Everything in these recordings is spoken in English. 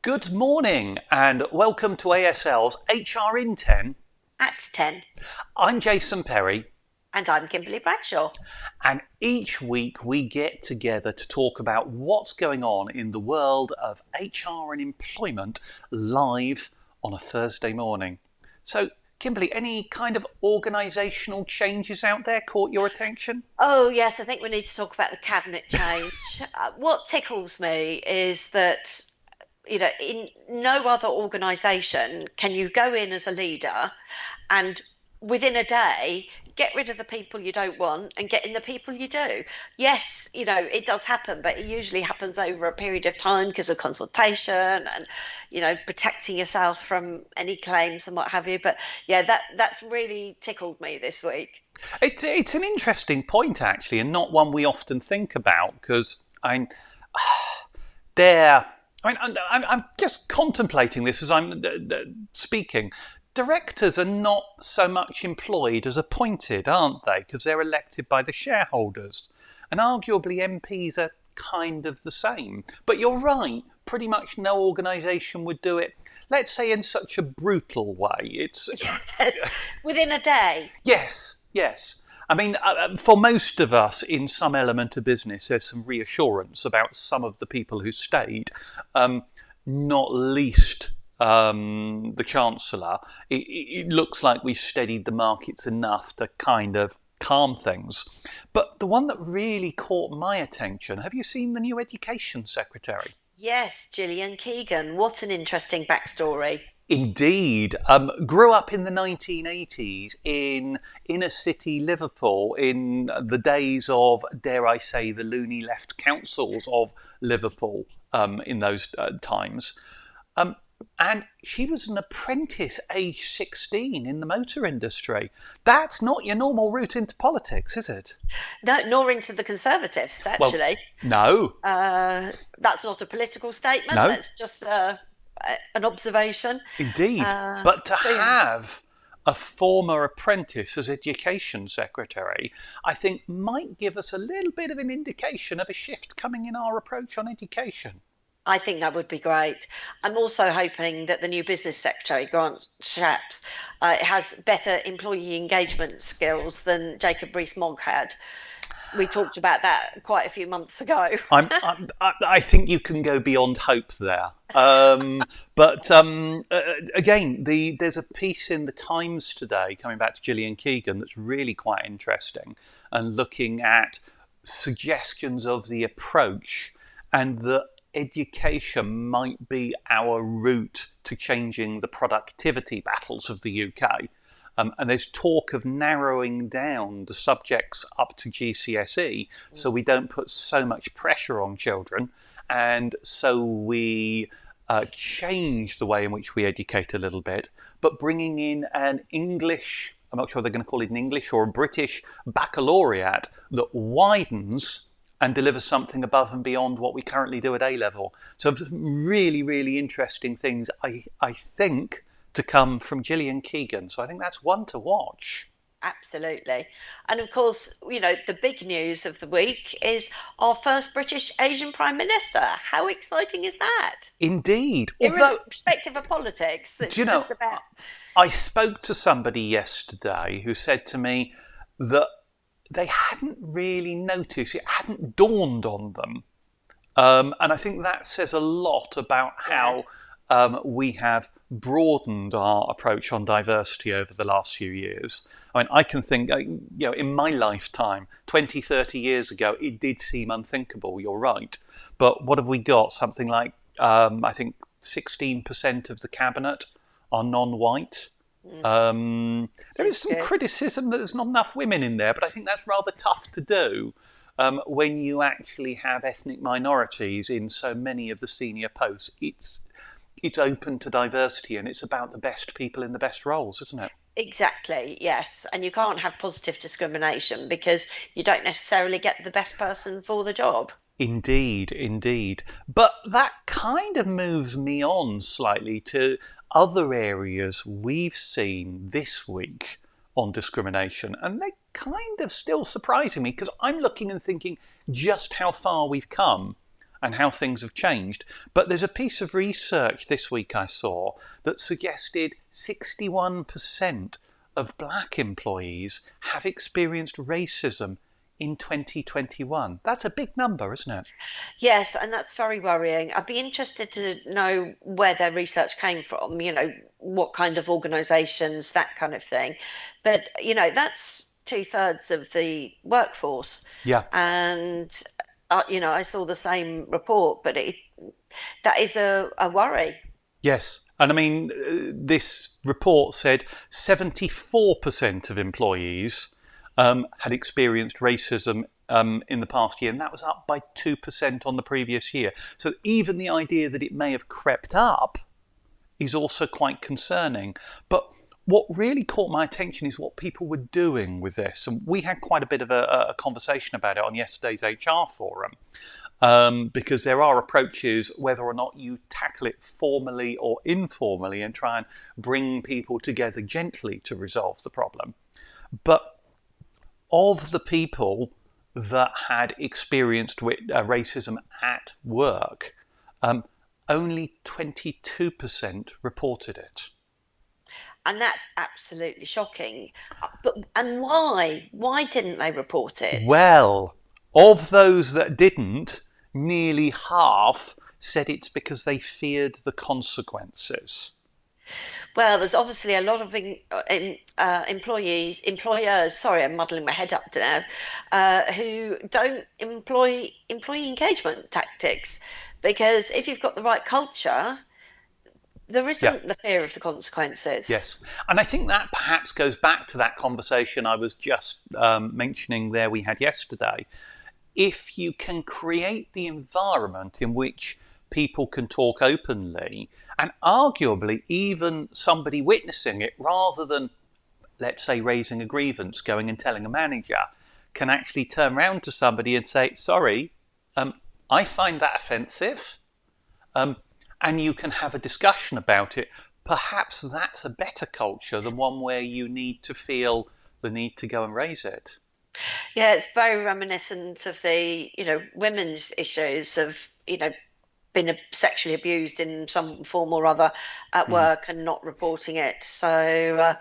Good morning and welcome to ASL's HR in 10. At 10. I'm Jason Perry, And I'm Kimberly Bradshaw. and each week we get together to talk about what's going on in the world of HR and employment live on a Thursday morning. So, Kimberly, any kind of organisational changes out there caught your attention? Oh, yes, I think we need to talk about the cabinet change. What tickles me is that, in no other organisation can you go in as a leader and within a day get rid of the people you don't want and get in the people you do. Yes, it does happen, but it usually happens over a period of time because of consultation and, protecting yourself from any claims and what have you. But yeah, that's really tickled me this week. It's an interesting point actually, and not one we often think about because there. I'm just contemplating this as I'm speaking. Directors are not so much employed as appointed, aren't they? Because they're elected by the shareholders. And arguably MPs are kind of the same. But you're right, pretty much no organisation would do it, let's say, in such a brutal way. It's Yes, within a day. Yes, yes. I mean, for most of us in some element of business, there's some reassurance about some of the people who stayed, not least the Chancellor. It looks like we've steadied the markets enough to kind of calm things. But the one that really caught my attention, have you seen the new Education Secretary? Yes, Gillian Keegan. What an interesting backstory. Indeed. Grew up in the 1980s in inner city Liverpool in the days of, dare I say, the loony left councils of Liverpool in those times. Um, and she was an apprentice aged 16 in the motor industry. That's not your normal route into politics, is it? No, nor into the Conservatives, Well, actually. no, That's not a political statement. no. That's just an observation. Indeed. Uh, But to so yeah, have a former apprentice as Education Secretary, I think might give us a little bit of an indication of a shift coming in our approach on education. I think that would be great. I'm also hoping that the new business secretary, Grant Shapps, has better employee engagement skills than Jacob Rees-Mogg had. We talked about that quite a few months ago. I think you can go beyond hope there. But again, there's a piece in the Times today, coming back to Gillian Keegan, that's really quite interesting and looking at suggestions of the approach and that education might be our route to changing the productivity battles of the UK. And there's talk of narrowing down the subjects up to GCSE so we don't put so much pressure on children and so we change the way in which we educate a little bit, but bringing in an English, I'm not sure they're going to call it an English or a British baccalaureate that widens and delivers something above and beyond what we currently do at A level. So really, really interesting things, I think, to come from Gillian Keegan. So I think that's one to watch. Absolutely. And of course, the big news of the week is our first British Asian Prime Minister. How exciting is that? Indeed. Although, Irrespective of politics, do it's you know, just about. I spoke to somebody yesterday who said to me that they hadn't really noticed, it hadn't dawned on them. And I think that says a lot about Yeah. how we have broadened our approach on diversity over the last few years. I mean, I can think, in my lifetime, 20, 30 years ago, it did seem unthinkable, you're right. But what have we got? Something like, I think, 16% of the cabinet are non-white. There is She's some good. criticism that there's not enough women in there, but I think that's rather tough to do when you actually have ethnic minorities in so many of the senior posts. It's open to diversity and it's about the best people in the best roles, isn't it? Exactly, yes. And you can't have positive discrimination because you don't necessarily get the best person for the job. Indeed, indeed. But that kind of moves me on slightly to other areas we've seen this week on discrimination, and they're kind of still surprising me because I'm looking and thinking just how far we've come. and how things have changed. But there's a piece of research this week I saw that suggested 61% of black employees have experienced racism in 2021. That's a big number, isn't it? Yes, and that's very worrying. I'd be interested to know where their research came from, what kind of organizations, that kind of thing. But, that's two-thirds of the workforce. Yeah. And, I saw the same report, but that is a worry. Yes. And I mean, this report said 74% of employees had experienced racism in the past year, and that was up by 2% on the previous year. So even the idea that it may have crept up is also quite concerning. But what really caught my attention is what people were doing with this. And we had quite a bit of a conversation about it on yesterday's HR forum. Because there are approaches, whether or not you tackle it formally or informally, and try and bring people together gently to resolve the problem. But of the people that had experienced racism at work, only 22% reported it. And that's absolutely shocking. And why? Why didn't they report it? Well, of those that didn't, nearly half said it's because they feared the consequences. Well, there's obviously a lot of employers, sorry, I'm muddling my head up now, who don't employ employee engagement tactics. Because if you've got the right culture, there isn't the fear of the consequences. Yes. And I think that perhaps goes back to that conversation I was just mentioning there we had yesterday. If you can create the environment in which people can talk openly, and arguably even somebody witnessing it, rather than, let's say, raising a grievance, going and telling a manager, can actually turn around to somebody and say, sorry, I find that offensive, and you can have a discussion about it. Perhaps that's a better culture than one where you need to feel the need to go and raise it. Yeah, it's very reminiscent of the, women's issues of, been sexually abused in some form or other at work and not reporting it. So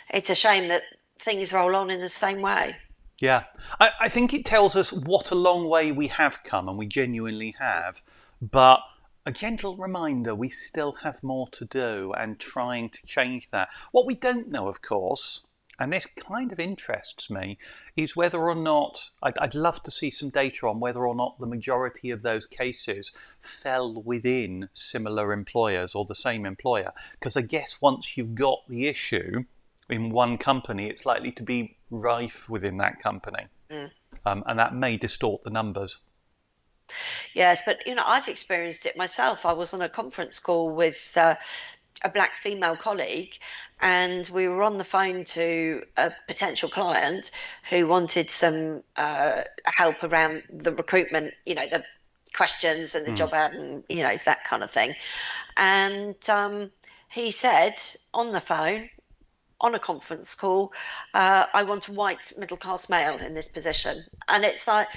it's a shame that things roll on in the same way. Yeah, I think it tells us what a long way we have come, and we genuinely have. But a gentle reminder, we still have more to do and trying to change that. What we don't know, of course, and this kind of interests me, is whether or not, I'd love to see some data on whether or not the majority of those cases fell within similar employers or the same employer. Because I guess once you've got the issue in one company, it's likely to be rife within that company. And that may distort the numbers. Yes, but I've experienced it myself. I was on a conference call with a black female colleague, and we were on the phone to a potential client who wanted some help around the recruitment, the questions and the job ad and that kind of thing. And he said on the phone, on a conference call, I want a white middle class male in this position. And it's like,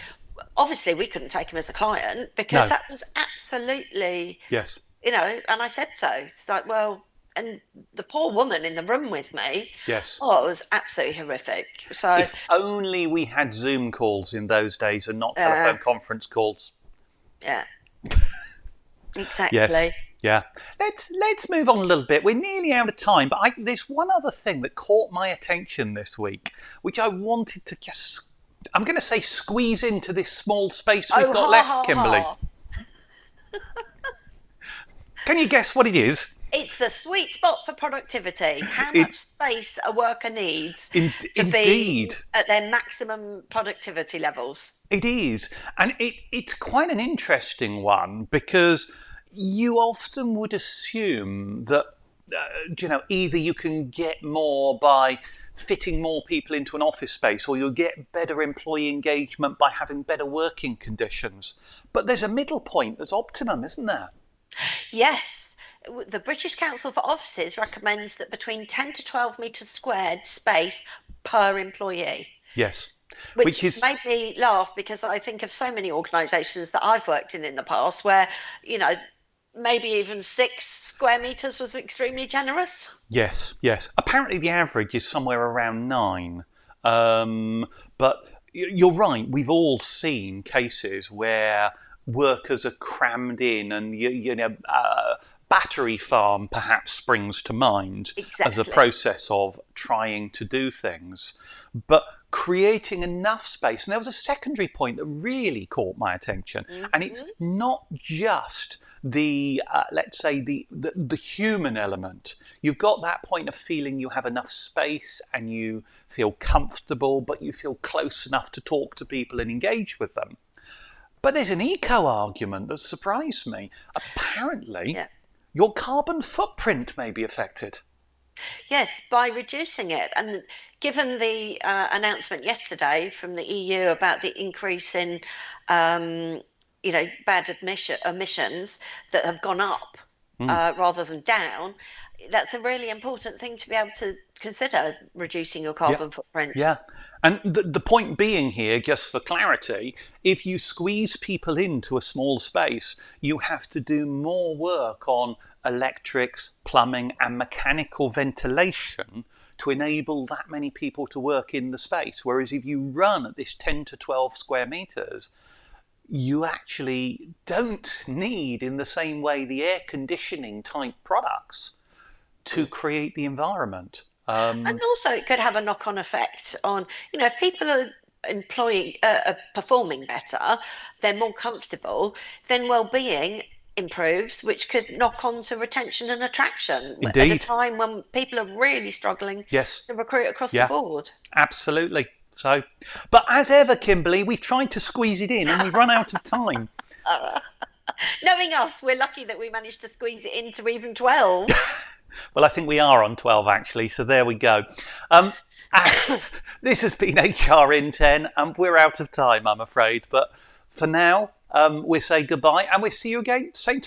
obviously we couldn't take him as a client because that was absolutely, yes, and I said so. It's like, well, and the poor woman in the room with me, yes, it was absolutely horrific. So if only we had Zoom calls in those days and not telephone conference calls. Yeah, exactly. Yes. Yeah, let's move on a little bit. We're nearly out of time, but there's one other thing that caught my attention this week, which I wanted to just, I'm going to say, squeeze into this small space we've got left, Kimberly. Can you guess what it is? It's the sweet spot for productivity. How much space a worker needs to be at their maximum productivity levels. It is. And it's quite an interesting one because you often would assume that, either you can get more by fitting more people into an office space, or you'll get better employee engagement by having better working conditions. But there's a middle point that's optimum, isn't there? Yes. The British Council for Offices recommends that between 10 to 12 metres squared space per employee. Yes. Which which is, made me laugh because I think of so many organisations that I've worked in the past where, you know, maybe even 6 square metres was extremely generous. yes, yes. Apparently the average is somewhere around 9. But you're right, we've all seen cases where workers are crammed in, and battery farm perhaps springs to mind as a Exactly. process of trying to do things. But creating enough space, and there was a secondary point that really caught my attention, and it's Hmm. not just the let's say the human element. You've got that point of feeling you have enough space and you feel comfortable, but you feel close enough to talk to people and engage with them. But there's an eco argument that surprised me. Apparently, Yeah. your carbon footprint may be affected. Yes, by reducing it. And given the announcement yesterday from the EU about the increase in, um, bad emissions that have gone up Mm. rather than down, that's a really important thing to be able to consider reducing your Yeah, carbon footprint. yeah. And the point being here, just for clarity, if you squeeze people into a small space, you have to do more work on electrics, plumbing, and mechanical ventilation to enable that many people to work in the space. Whereas if you run at this 10 to 12 square meters, you actually don't need, in the same way, the air conditioning type products to Mm. create the environment. And also, it could have a knock-on effect on, if people are performing better, they're more comfortable, then well-being improves, which could knock on to retention and attraction at a Indeed. time when people are really struggling Yes. to recruit across the Yeah. board. Absolutely. So, but as ever, Kimberly, we've tried to squeeze it in and we've run out of time. Knowing us, we're lucky that we managed to squeeze it into even 12. Well, I think we are on 12 actually, so there we go. Um, this has been HR in 10, and we're out of time, I'm afraid. But for now, we'll say goodbye and we'll see you again same time.